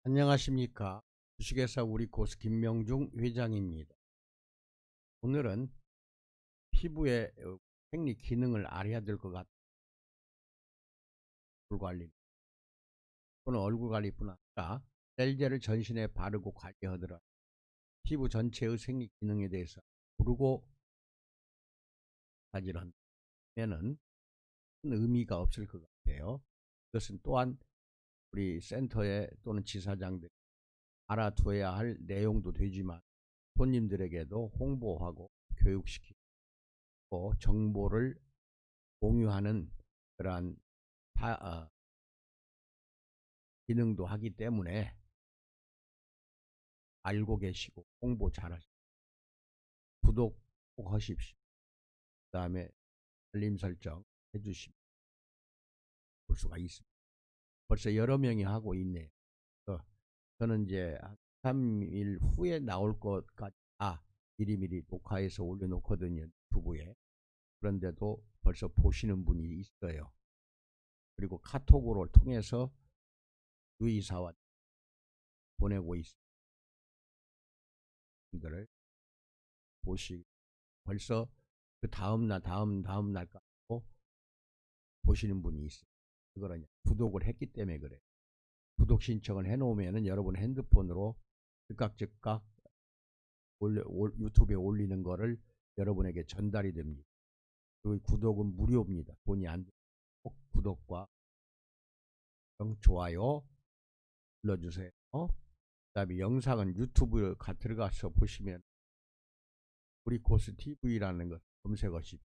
안녕하십니까. 주식회사 우리코스 김명중 회장입니다. 오늘은 피부의 생리 기능을 알아야 될 것 같은 얼굴 관리 또는 얼굴 관리뿐 아니라 셀제를 전신에 바르고 관리하더라 피부 전체의 생리 기능에 대해서 모르고 가지를 한다면 큰 의미가 없을 것 같아요. 이것은 또한 우리 센터에 또는 지사장들이 알아두어야 할 내용도 되지만 손님들에게도 홍보하고 교육시키고 정보를 공유하는 그러한 기능도 하기 때문에 알고 계시고 홍보 잘하시고 구독 꼭 하십시오. 그 다음에 알림 설정 해주시면 볼 수가 있습니다. 벌써 여러 명이 하고 있네요. 저는 이제 한 3일 후에 나올 것까지 미리미리 녹화해서 올려놓거든요. 유튜브에. 그런데도 벌써 보시는 분이 있어요. 그리고 카톡으로 통해서 유의사와 보내고 있습니다. 분들을 벌써 그 다음날 날까지 보시는 분이 있어요. 그거는 구독을 했기 때문에 그래요. 구독 신청을 해놓으면 여러분 핸드폰으로 즉각 유튜브에 올리는 거를 여러분에게 전달이 됩니다. 그리고 구독은 무료입니다. 돈이 안 들어요. 꼭 구독과 좋아요 눌러주세요. 그 다음에 영상은 유튜브에 들어가서 보시면 우리코스 TV라는 것 검색하시고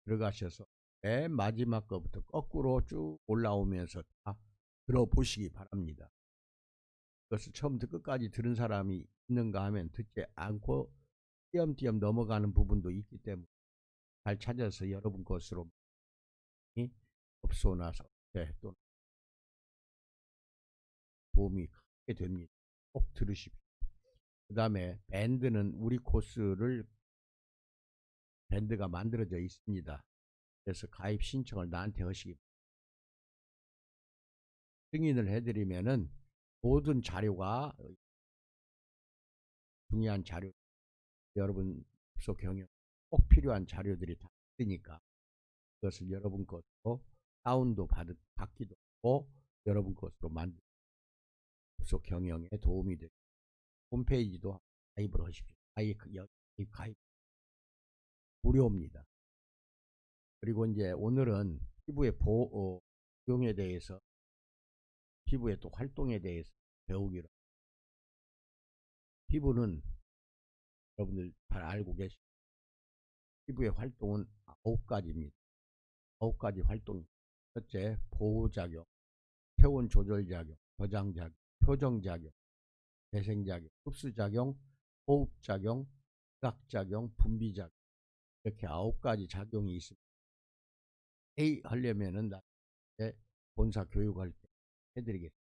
들어가셔서 맨 마지막 거부터 거꾸로 쭉 올라오면서 다 들어보시기 바랍니다. 그것을 처음부터 끝까지 들은 사람이 있는가 하면 듣지 않고 띄엄띄엄 넘어가는 부분도 있기 때문에 잘 찾아서 여러분 것으로 업소나서 또 도움이 크게 됩니다. 꼭 들으십시오. 그 다음에 밴드는 우리 코스를 밴드가 만들어져 있습니다. 그래서 가입 신청을 나한테 하시기 바랍니다. 승인을 해드리면은 모든 자료가 중요한 자료, 여러분 업소 경영 꼭 필요한 자료들이 다 있으니까 그것을 여러분 것으로 다운도 받기도 하고 여러분 것으로 만들 업소 경영에 도움이 되고 홈페이지도 가입을 하십시오. 가입 무료입니다. 그리고 이제 오늘은 피부의 보용에 대해서 피부의 또 활동에 대해서 배우기로. 피부는 여러분들 잘 알고 계시죠? 피부의 활동은 9가지입니다. 9가지 활동. 첫째, 보호작용, 체온 조절작용, 저장작용, 표정작용, 재생작용, 흡수작용, 호흡작용, 시각작용, 분비작용. 이렇게 9가지 작용이 있습니다. A 하려면은 나중에 본사 교육할 때 해드리겠습니다.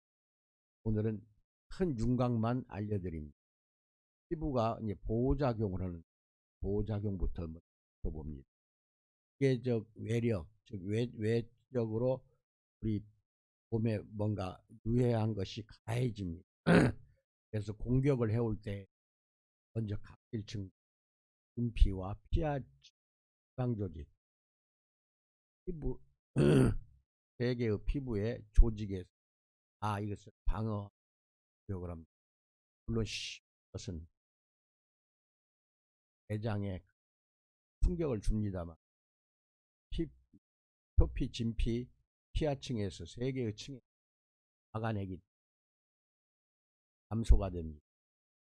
오늘은 큰 윤곽만 알려드립니다. 피부가 이제 보호작용을 하는 보호작용부터 한번 봅니다. 기계적 외력, 즉 외적으로 우리 몸에 뭔가 유해한 것이 가해집니다. 그래서 공격을 해올 때 먼저 각질층, 진피와 피하 지방조직, 피부 세 개의 피부의 조직에서 이것을 방어 공격을 합니다. 물론 이것은 내장에 충격을 줍니다만 표피, 진피, 피하층에서 세 개의 층에 막아내기 감소가 됩니다.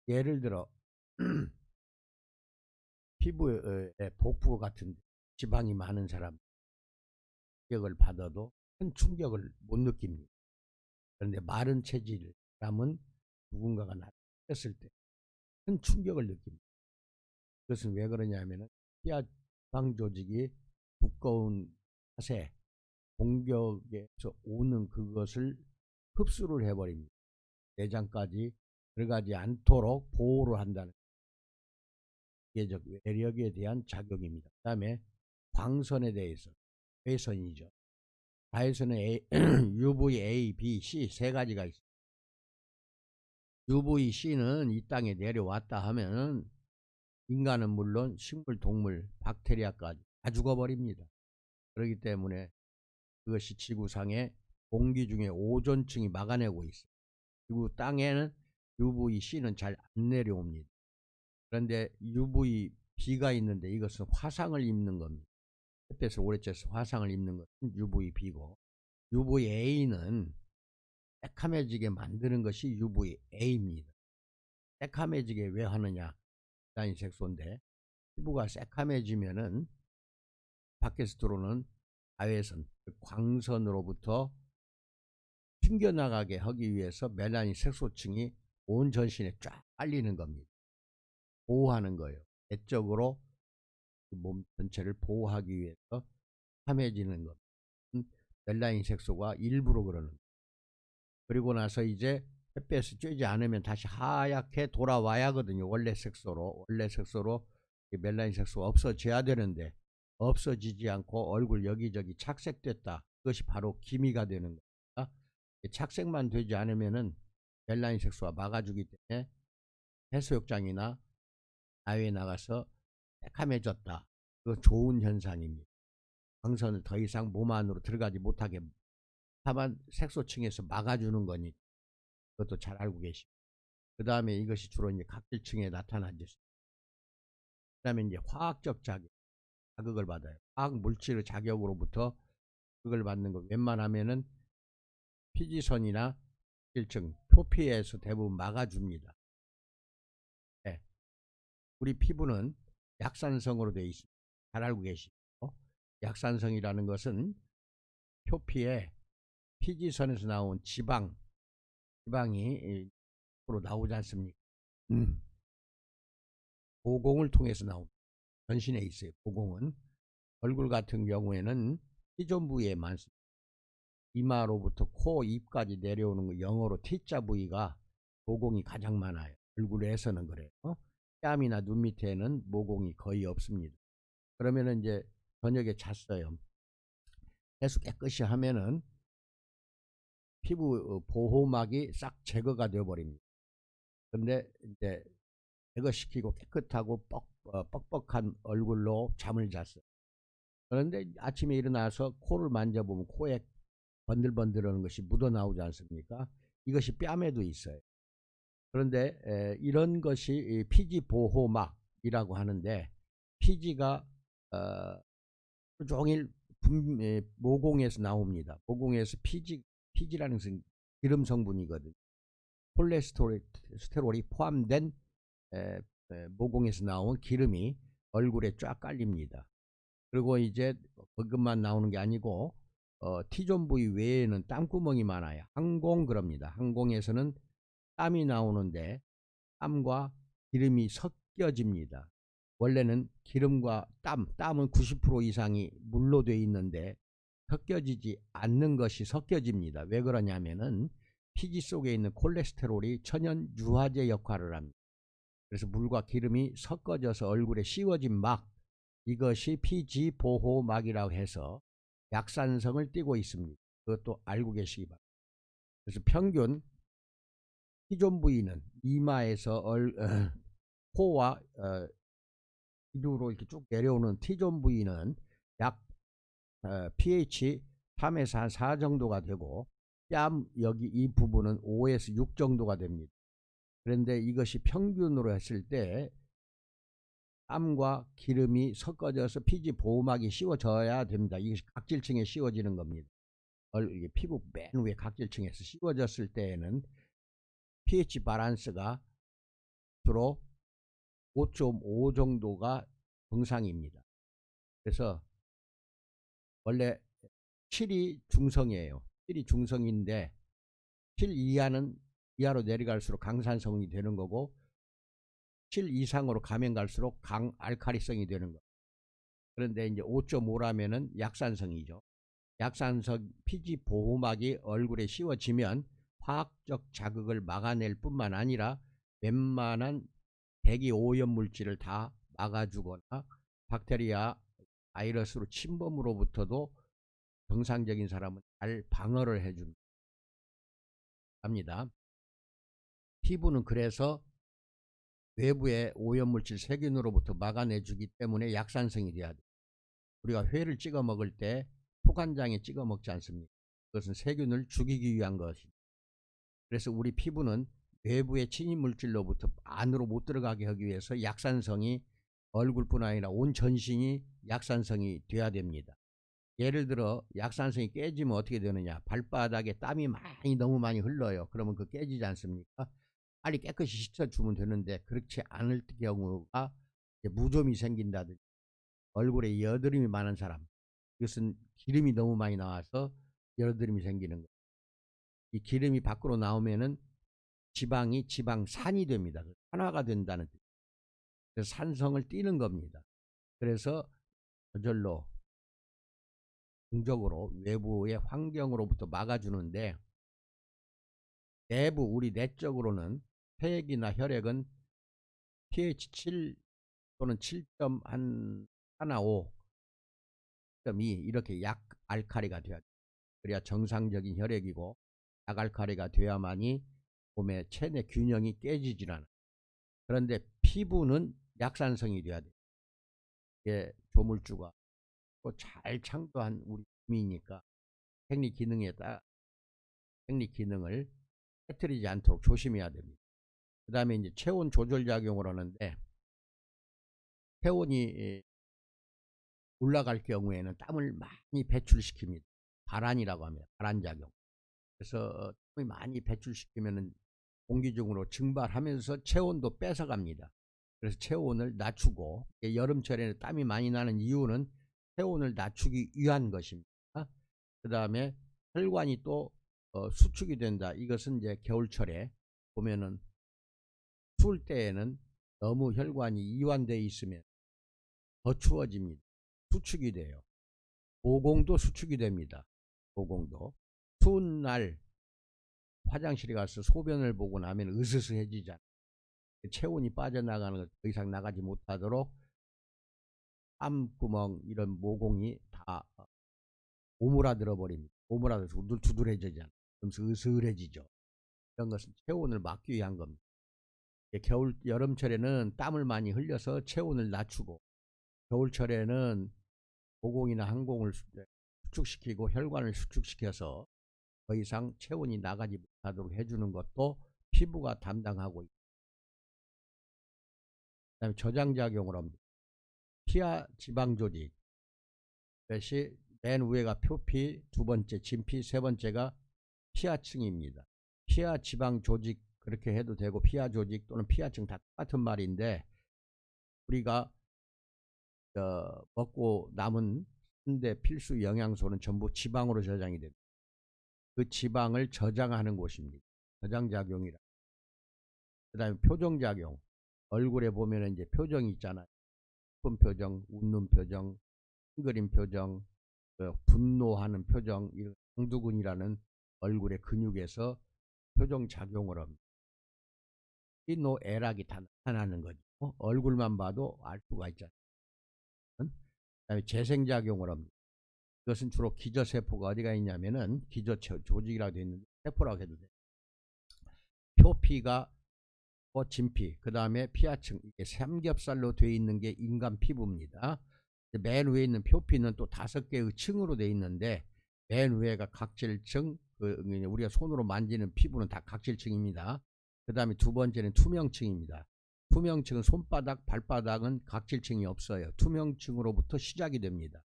예를 들어 피부에 복부 같은 지방이 많은 사람 충격을 받아도 큰 충격을 못 느낍니다. 그런데 마른 체질 사람은 누군가가 나타났을 때 큰 충격을 느낍니다. 그것은 왜 그러냐면 피하 지방 조직이 두꺼운 탓에 공격에서 오는 그것을 흡수를 해버립니다. 내장까지 들어가지 않도록 보호를 한다는 기계적 외력에 대한 작용입니다. 그 다음에 광선에 대해서 외선이죠. 자외선은 UVA, B, C 세 가지가 있습니다. UVC는 이 땅에 내려왔다 하면은 인간은 물론 식물, 동물, 박테리아까지 다 죽어버립니다. 그렇기 때문에 그것이 지구상의 공기 중에 오존층이 막아내고 있어요. 그리고 땅에는 UVC는 잘 안 내려옵니다. 그런데 UVB가 있는데 이것은 화상을 입는 겁니다. 햇볕을 오래 쬐서 화상을 입는 것은 UVB고, UVA는 새카매지게 만드는 것이 UVA입니다. 새카매지게 왜 하느냐? 메라닌 색소인데 피부가 새카매지면은 밖에서 들어오는 자외선, 광선으로부터 튕겨나가게 하기 위해서 멜라닌 색소층이 온 전신에 쫙 깔리는 겁니다. 보호하는 거예요. 내적으로 몸 전체를 보호하기 위해서 참해지는 것. 멜라닌 색소가 일부러 그러는 거예요. 그리고 나서 이제 햇볕을 쬐지 않으면 다시 하얗게 돌아와야 하거든요. 원래 색소로 멜라닌 색소가 없어져야 되는데 없어지지 않고 얼굴 여기저기 착색됐다. 그것이 바로 기미가 되는 겁니다. 착색만 되지 않으면은 멜라닌 색소가 막아주기 때문에 해수욕장이나 야외에 나가서 새카매졌다. 그건 좋은 현상입니다. 광선을 더 이상 몸 안으로 들어가지 못하게 다만 색소층에서 막아주는 거니 그것도 잘 알고 계시고, 그 다음에 이것이 주로 이제 각질층에 나타나죠. 그 다음에 이제 화학적 자극을 받아요. 화학 물질의 자격으로부터 그걸 받는 거 웬만하면은 피지선이나 각질층, 표피에서 대부분 막아줍니다. 네. 우리 피부는 약산성으로 되어 있습니다. 잘 알고 계시고, 약산성이라는 것은 표피에 피지선에서 나온 지방이 으로 나오지 않습니까? 보공을 통해서 나옵니다. 전신에 있어요. 보공은 얼굴 같은 경우에는 T존 부위에 많습니다. 이마로부터 코, 입까지 내려오는 거 영어로 T자 부위가 모공이 가장 많아요. 얼굴에서는 그래요. 뺨이나 눈 밑에는 모공이 거의 없습니다. 그러면은 이제 저녁에 잤어요. 해수 깨끗이 하면은 피부 보호막이 싹 제거가 되어 버립니다. 근데 이제 제거시키고 깨끗하고 뻑뻑한 얼굴로 잠을 잤어요. 그런데 아침에 일어나서 코를 만져보면 코에 번들번들하는 것이 묻어나오지 않습니까? 이것이 뺨에도 있어요. 그런데 이런 것이 피지보호막이라고 하는데, 피지가 종일 모공에서 나옵니다. 모공에서 피지라는 것은 기름 성분이거든요. 콜레스테롤이 포함된 모공에서 나온 기름이 얼굴에 쫙 깔립니다. 그리고 이제 그것만 나오는 게 아니고 T존 부위 외에는 땀구멍이 많아요. 항공 그럽니다. 항공에서는 땀이 나오는데 땀과 기름이 섞여집니다. 원래는 기름과 땀은 90% 이상이 물로 되어 있는데 섞여지지 않는 것이 섞여집니다. 왜 그러냐면은 피지 속에 있는 콜레스테롤이 천연 유화제 역할을 합니다. 그래서 물과 기름이 섞어져서 얼굴에 씌워진 막, 이것이 피지 보호막이라고 해서 약산성을 띠고 있습니다. 그것도 알고 계시기 바랍니다. 그래서 평균 T존 부위는 이마에서 코와 이두로 이렇게 쭉 내려오는 T존 부위는 약 pH 3에서 한 4 정도가 되고, 뺨 여기 이 부분은 5에서 6 정도가 됩니다. 그런데 이것이 평균으로 했을 때 땀과 기름이 섞어져서 피지 보호막이 씌워져야 됩니다. 이것이 각질층에 씌워지는 겁니다. 이게 피부 맨 위에 각질층에서 씌워졌을 때에는 pH 바란스가 주로 5.5 정도가 정상입니다. 그래서 원래 7이 중성이에요. 7이 중성인데 7 이하로 내려갈수록 강산성이 되는 거고, 7 이상으로 가면 갈수록 강알칼리성이 되는 거. 그런데 이제 5.5라면은 약산성이죠. 약산성 피지 보호막이 얼굴에 씌워지면 화학적 자극을 막아낼 뿐만 아니라 웬만한 대기 오염 물질을 다 막아주거나 박테리아, 바이러스로 침범으로부터도 정상적인 사람은 잘 방어를 해줍니다. 피부는 그래서 외부의 오염물질 세균으로부터 막아내주기 때문에 약산성이 돼야 돼. 우리가 회를 찍어 먹을 때 포간장에 찍어 먹지 않습니까? 그것은 세균을 죽이기 위한 것입니다. 그래서 우리 피부는 외부의 침입물질로부터 안으로 못 들어가게 하기 위해서 약산성이 얼굴뿐 아니라 온 전신이 약산성이 돼야 됩니다. 예를 들어 약산성이 깨지면 어떻게 되느냐. 발바닥에 땀이 너무 많이 흘러요. 그러면 그 깨지지 않습니까? 빨리 깨끗이 씻어주면 되는데 그렇지 않을 경우가 무좀이 생긴다든지 얼굴에 여드름이 많은 사람, 이것은 기름이 너무 많이 나와서 여드름이 생기는 거예요. 이 기름이 밖으로 나오면은 지방이 지방산이 됩니다. 산화가 된다는 뜻. 그래서 산성을 띠는 겁니다. 그래서 저절로 긍정적으로 외부의 환경으로부터 막아주는데, 내부 우리 내적으로는 폐액이나 혈액은 pH 7 또는 7.15, 7.2 이렇게 약알칼리가 돼야 돼요. 그래야 정상적인 혈액이고 약알칼리가 돼야만이 몸의 체내 균형이 깨지질 않아요. 그런데 피부는 약산성이 돼야 돼요. 이게 조물주가 또 잘 창조한 우리 몸이니까 생리 기능을 깨뜨리지 않도록 조심해야 됩니다. 그 다음에 이제 체온 조절 작용을 하는데, 체온이 올라갈 경우에는 땀을 많이 배출시킵니다. 발한이라고 합니다. 발한작용. 그래서 땀을 많이 배출시키면 공기 중으로 증발하면서 체온도 뺏어갑니다. 그래서 체온을 낮추고, 여름철에는 땀이 많이 나는 이유는 체온을 낮추기 위한 것입니다. 그 다음에 혈관이 또 수축이 된다. 이것은 이제 겨울철에 보면은 추울 때에는 너무 혈관이 이완되어 있으면 더 추워집니다. 수축이 돼요. 모공도 수축이 됩니다. 모공도. 추운 날 화장실에 가서 소변을 보고 나면 으스스해지잖아요. 체온이 빠져나가는 것, 더 이상 나가지 못하도록 땀구멍 이런 모공이 다 오므라들어 버립니다. 오므라들어서 두들해지잖아요. 그러면서 으스해지죠. 이런 것은 체온을 막기 위한 겁니다. 여름철에는 땀을 많이 흘려서 체온을 낮추고, 겨울철에는 모공이나 항공을 수축시키고 혈관을 수축시켜서 더 이상 체온이 나가지 못하도록 해주는 것도 피부가 담당하고 있습니다. 그 다음에 저장작용을 합니다. 피하 지방 조직, 그것이 맨 위에가 표피, 두 번째 진피, 세 번째가 피하층입니다. 피하 지방 조직 그렇게 해도 되고 피하 조직 또는 피하층 다 똑같은 말인데, 우리가 먹고 남은 현대 필수 영양소는 전부 지방으로 저장이 됩니다. 그 지방을 저장하는 곳입니다. 저장작용이라. 그 다음에 표정작용. 얼굴에 보면 이제 표정이 있잖아요. 슬픈 표정, 웃는 표정, 찡그린 표정, 분노하는 표정, 상두근이라는 얼굴의 근육에서 표정작용을 합니다. 희노애락이 다 나타나는 거죠. 얼굴만 봐도 알 수가 있잖아요. 그 다음에 재생작용을 합니다. 이것은 주로 기저세포가 어디가 있냐면은 기저조직이라고 되어 있는데 세포라고 해도 돼요. 표피가 진피, 그 다음에 피하층, 이게 삼겹살로 되어 있는 게 인간 피부입니다. 맨 위에 있는 표피는 또 5개의 층으로 되어 있는데, 맨 위에가 각질층, 우리가 손으로 만지는 피부는 다 각질층입니다. 그 다음에 두 번째는 투명층입니다. 투명층은 손바닥, 발바닥은 각질층이 없어요. 투명층으로부터 시작이 됩니다.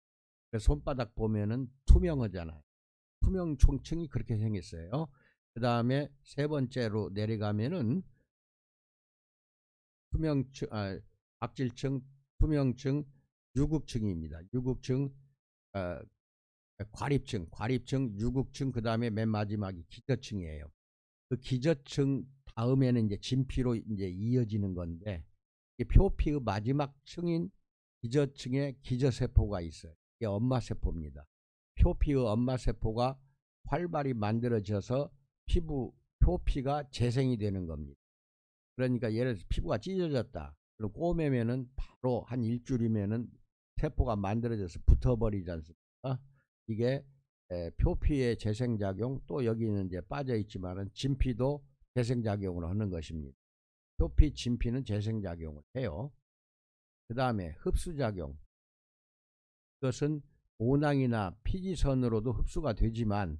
그래서 손바닥 보면은 투명하잖아요. 투명층이 그렇게 생겼어요. 그 다음에 세 번째로 내려가면은 각질층, 투명층, 유국층입니다. 유국층, 과립층, 유국층, 그 다음에 맨 마지막이 기저층이에요. 그 기저층 다음에는 이제 진피로 이제 이어지는 건데, 표피의 마지막 층인 기저층에 기저세포가 있어요. 이게 엄마세포입니다. 표피의 엄마세포가 활발히 만들어져서 표피가 재생이 되는 겁니다. 그러니까 예를 들어서 피부가 찢어졌다. 그럼 꼬매면은 바로 한 일주일이면은 세포가 만들어져서 붙어버리지 않습니까? 이게 표피의 재생작용, 또 여기는 이제 빠져 있지만은 진피도 재생작용을 하는 것입니다. 표피, 진피는 재생작용을 해요. 그 다음에 흡수작용. 이것은 모낭이나 피지선으로도 흡수가 되지만,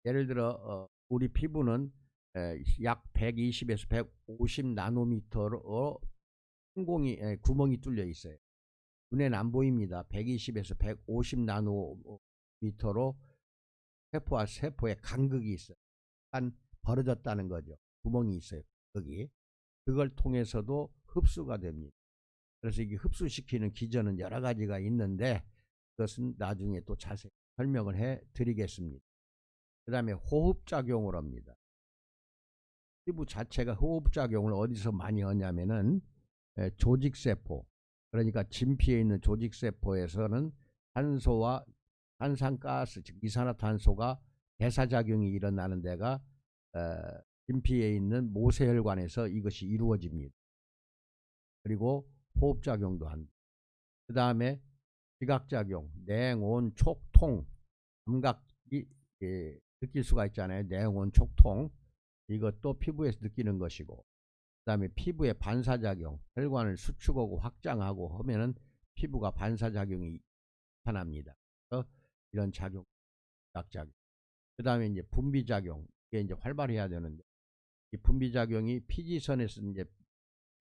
예를 들어 우리 피부는 약 120에서 150 나노미터로 구멍이 뚫려 있어요. 눈에는 안 보입니다. 120에서 150 나노미터로 세포와 세포의 간극이 있어요. 한 벌어졌다는 거죠. 구멍이 있어요. 거기. 그걸 통해서도 흡수가 됩니다. 그래서 이게 흡수시키는 기전은 여러 가지가 있는데, 그것은 나중에 또 자세히 설명을 해 드리겠습니다. 그 다음에 호흡작용을 합니다. 피부 자체가 호흡작용을 어디서 많이 하냐면은 조직세포, 그러니까 진피에 있는 조직세포에서는 산소와 한산가스, 즉 이산화탄소가 대사작용이 일어나는 데가 진피에 있는 모세혈관에서 이것이 이루어집니다. 그리고 호흡작용도 한다. 그 다음에 지각작용, 냉온, 촉, 통, 감각이 느낄 수가 있잖아요. 냉온, 촉, 통. 이것도 피부에서 느끼는 것이고, 그 다음에 피부의 반사작용, 혈관을 수축하고 확장하고 하면은 피부가 반사작용이 나타납니다. 이런 작용, 지각작용. 그 다음에 이제 분비작용, 이게 이제 활발해야 되는데, 이 분비작용이 피지선에서 이제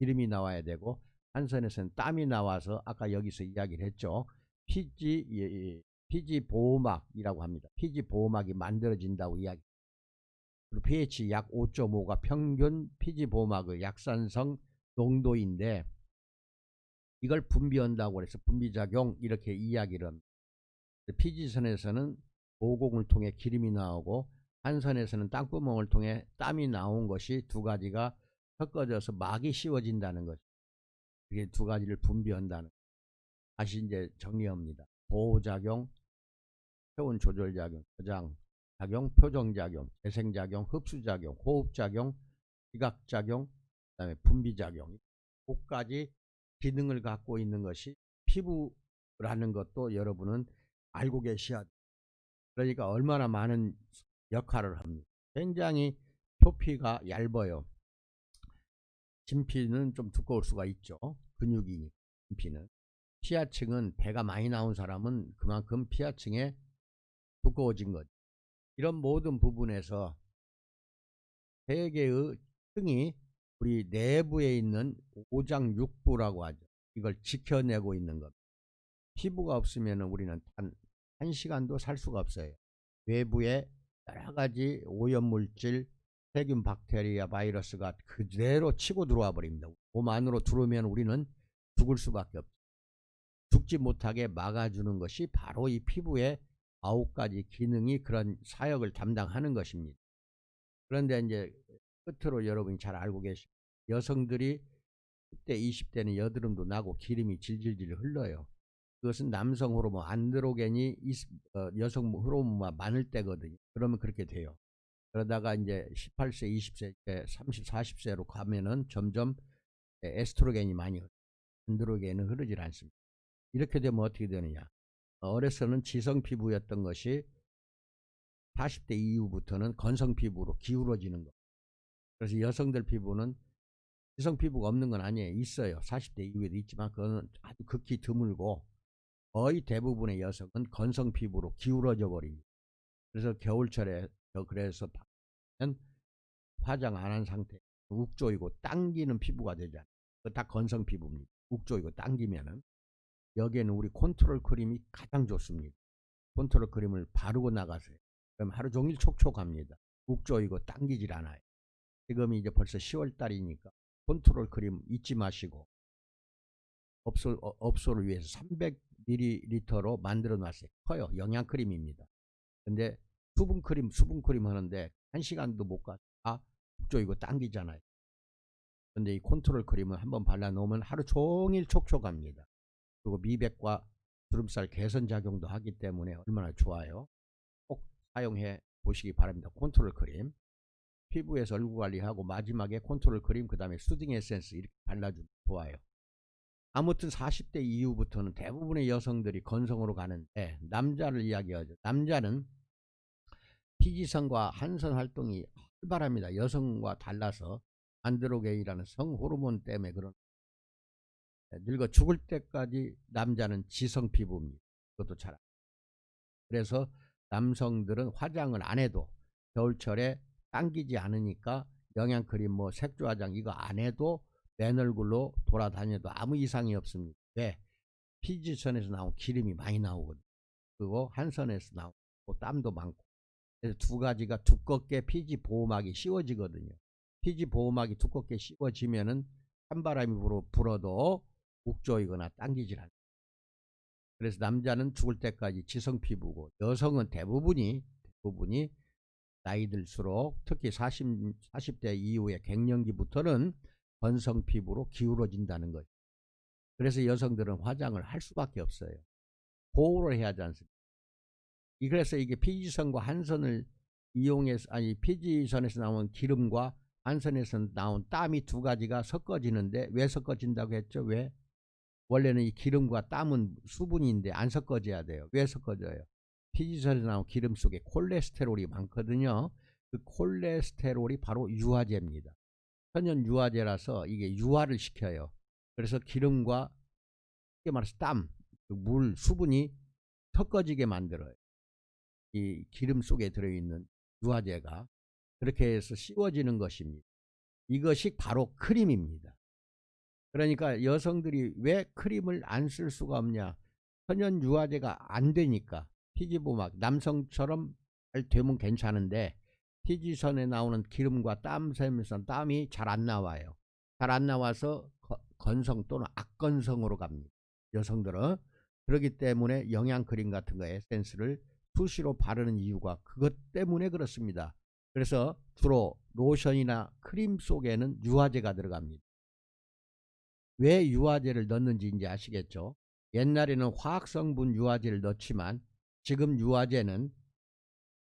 기름이 나와야 되고, 한선에서는 땀이 나와서 아까 여기서 이야기를 했죠. 피지 보호막이라고 합니다. 피지 보호막이 만들어진다고 이야기. 그리고 pH 약 5.5가 평균 피지 보호막의 약산성 농도인데, 이걸 분비한다고 해서 분비작용 이렇게 이야기를 합니다. 피지선에서는 모공을 통해 기름이 나오고, 한선에서는 땅구멍을 통해 땀이 나온 것이 두 가지가 섞어져서 막이 씌워진다는 것. 이게 두 가지를 분비한다는 것. 다시 이제 정리합니다. 보호작용, 체온 조절작용, 저장작용, 표정작용, 재생작용, 흡수작용, 호흡작용, 지각작용, 그 다음에 분비작용. 5가지 기능을 갖고 있는 것이 피부라는 것도 여러분은 알고 계셔야 돼요. 그러니까 얼마나 많은 역할을 합니다. 굉장히 표피가 얇아요. 진피는 좀 두꺼울 수가 있죠. 근육이니까. 진피는. 피하층은 배가 많이 나온 사람은 그만큼 피하층에 두꺼워진 거죠. 이런 모든 부분에서 세 개의 층이 우리 내부에 있는 오장육부라고 하죠. 이걸 지켜내고 있는 겁니다. 피부가 없으면 우리는 단 1시간도 살 수가 없어요. 외부에 여러 가지 오염물질, 세균, 박테리아, 바이러스가 그대로 치고 들어와 버립니다. 몸 안으로 들어오면 우리는 죽을 수밖에 없죠. 죽지 못하게 막아주는 것이 바로 이 피부의 9가지 기능이 그런 사역을 담당하는 것입니다. 그런데 이제 끝으로 여러분이 잘 알고 계시죠. 여성들이 10대, 20대는 여드름도 나고 기름이 질질질 흘러요. 그것은 남성 호르몬 안드로겐이 여성 호르몬만 많을 때거든요. 그러면 그렇게 돼요. 그러다가 이제 18세, 20세, 30, 40세로 가면은 점점 에스트로겐이 많이 안드로겐은 흐르질 않습니다. 이렇게 되면 어떻게 되느냐? 어려서는 지성 피부였던 것이 40대 이후부터는 건성 피부로 기울어지는 거. 그래서 여성들 피부는 지성 피부가 없는 건 아니에요. 있어요. 40대 이후에도 있지만 그거는 아주 극히 드물고, 거의 대부분의 여성은 건성 피부로 기울어져 버립니다. 그래서 겨울철에 그래서 화장 안 한 상태 욱조이고 당기는 피부가 되잖아요. 그거 다 건성 피부입니다. 욱조이고 당기면은. 여기에는 우리 컨트롤 크림이 가장 좋습니다. 컨트롤 크림을 바르고 나가세요. 그럼 하루 종일 촉촉합니다. 욱조이고 당기질 않아요. 지금이 이제 벌써 10월 달이니까 컨트롤 크림 잊지 마시고, 업소를 위해서 300ml로 만들어 놨어요. 커요. 영양크림입니다. 근데 수분크림 하는데 1시간도 못 가. 욱조이고 당기잖아요. 근데 이 컨트롤 크림은 한번 발라 놓으면 하루 종일 촉촉합니다. 그리고 미백과 주름살 개선 작용도 하기 때문에 얼마나 좋아요. 꼭 사용해 보시기 바랍니다. 컨트롤 크림. 피부에서 얼굴 관리하고 마지막에 컨트롤 크림, 그 다음에 수딩 에센스 이렇게 발라주면 좋아요. 아무튼 40대 이후부터는 대부분의 여성들이 건성으로 가는데, 남자를 이야기하죠. 남자는 피지선과 한선 활동이 활발합니다. 여성과 달라서 안드로게이라는 성 호르몬 때문에 그런 늙어 죽을 때까지 남자는 지성 피부입니다. 그것도 잘 그래서 남성들은 화장을 안 해도 겨울철에 당기지 않으니까 영양크림 뭐 색조 화장 이거 안 해도 맨 얼굴로 돌아다녀도 아무 이상이 없습니다. 왜? 피지선에서 나온 기름이 많이 나오거든요. 그리고 한선에서 나오고 땀도 많고 그래서 두 가지가 두껍게 피지 보호막이 씌워지거든요. 피지 보호막이 두껍게 씌워지면은 찬바람이 불어도 욱조이거나 당기질 않아요. 그래서 남자는 죽을 때까지 지성 피부고 여성은 대부분이 나이 들수록 특히 40대 이후에 갱년기부터는 건성 피부로 기울어진다는 거죠. 그래서 여성들은 화장을 할 수밖에 없어요. 보호를 해야 하지 않습니까? 그래서 이게 피지선과 한선을 이용해서 피지선에서 나온 기름과 한선에서 나온 땀이 두 가지가 섞어지는데 왜 섞어진다고 했죠? 왜? 원래는 이 기름과 땀은 수분인데 안 섞어져야 돼요. 왜 섞어져요? 피지선에서 나온 기름 속에 콜레스테롤이 많거든요. 그 콜레스테롤이 바로 유화제입니다. 천연 유화제라서 이게 유화를 시켜요. 그래서 기름과 쉽게 말해서 땀, 물, 수분이 섞어지게 만들어요. 이 기름 속에 들어있는 유화제가 그렇게 해서 씌워지는 것입니다. 이것이 바로 크림입니다. 그러니까 여성들이 왜 크림을 안 쓸 수가 없냐? 천연 유화제가 안 되니까 피지보막 남성처럼 잘 되면 괜찮은데 피지선에 나오는 기름과 땀 샘에서 땀이 잘 안 나와요. 잘 안 나와서 건성 또는 악건성으로 갑니다. 여성들은 그렇기 때문에 영양크림 같은 거 에센스를 수시로 바르는 이유가 그것 때문에 그렇습니다. 그래서 주로 로션이나 크림 속에는 유화제가 들어갑니다. 왜 유화제를 넣는지 이제 아시겠죠? 옛날에는 화학성분 유화제를 넣지만 지금 유화제는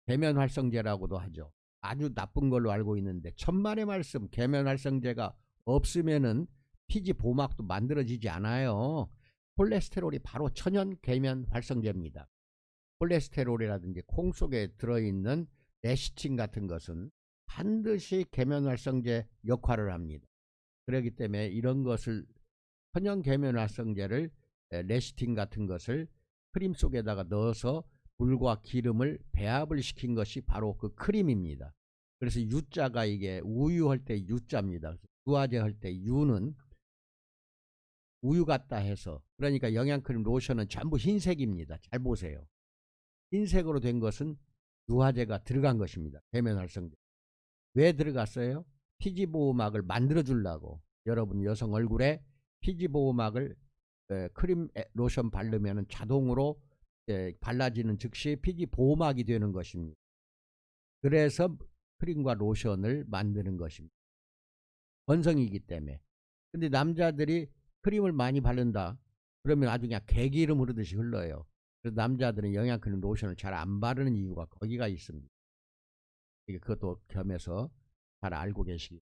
계면활성제라고도 하죠. 아주 나쁜 걸로 알고 있는데 천만의 말씀 계면활성제가 없으면은 피지 보막도 만들어지지 않아요. 콜레스테롤이 바로 천연 계면활성제입니다. 콜레스테롤이라든지 콩 속에 들어있는 레시틴 같은 것은 반드시 계면활성제 역할을 합니다. 그렇기 때문에 이런 것을 천연 계면활성제를 레시틴 같은 것을 크림 속에다가 넣어서 물과 기름을 배합을 시킨 것이 바로 그 크림입니다. 그래서 유자가 이게 우유할 때 유자입니다. 유화제 할 때 유는 우유 같다 해서 그러니까 영양크림 로션은 전부 흰색입니다. 잘 보세요. 흰색으로 된 것은 유화제가 들어간 것입니다. 계면활성제. 왜 들어갔어요? 피지보호막을 만들어 주려고. 여러분 여성 얼굴에 피지보호막을 크림 로션 바르면 자동으로 발라지는 즉시 피지보호막이 되는 것입니다. 그래서 크림과 로션을 만드는 것입니다. 건성이기 때문에. 근데 남자들이 크림을 많이 바른다. 그러면 아주 그냥 개기름 흐르듯이 흘러요. 그래서 남자들은 영양크림 로션을 잘 안 바르는 이유가 거기가 있습니다. 그것도 겸해서 잘 알고 계시기.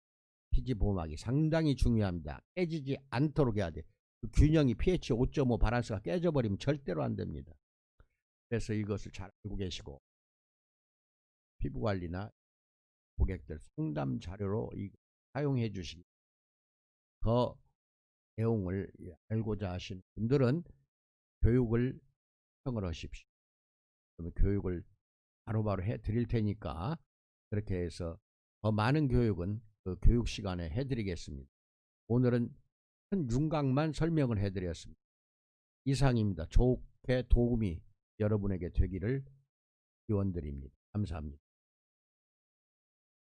피지보호막이 상당히 중요합니다. 깨지지 않도록 해야 돼. 그 균형이 pH 5.5 바란스가 깨져버리면 절대로 안 됩니다. 그래서 이것을 잘 알고 계시고 피부관리나 고객들 상담 자료로 사용해 주시기. 더 내용을 알고자 하시는 분들은 교육을 신청을 하십시오. 그러면 교육을 바로바로 해 드릴 테니까 그렇게 해서 더 많은 교육은 그 교육 시간에 해 드리겠습니다. 오늘은 큰 윤곽만 설명을 해 드렸습니다. 이상입니다. 좋게 도움이 여러분에게 되기를 기원드립니다. 감사합니다.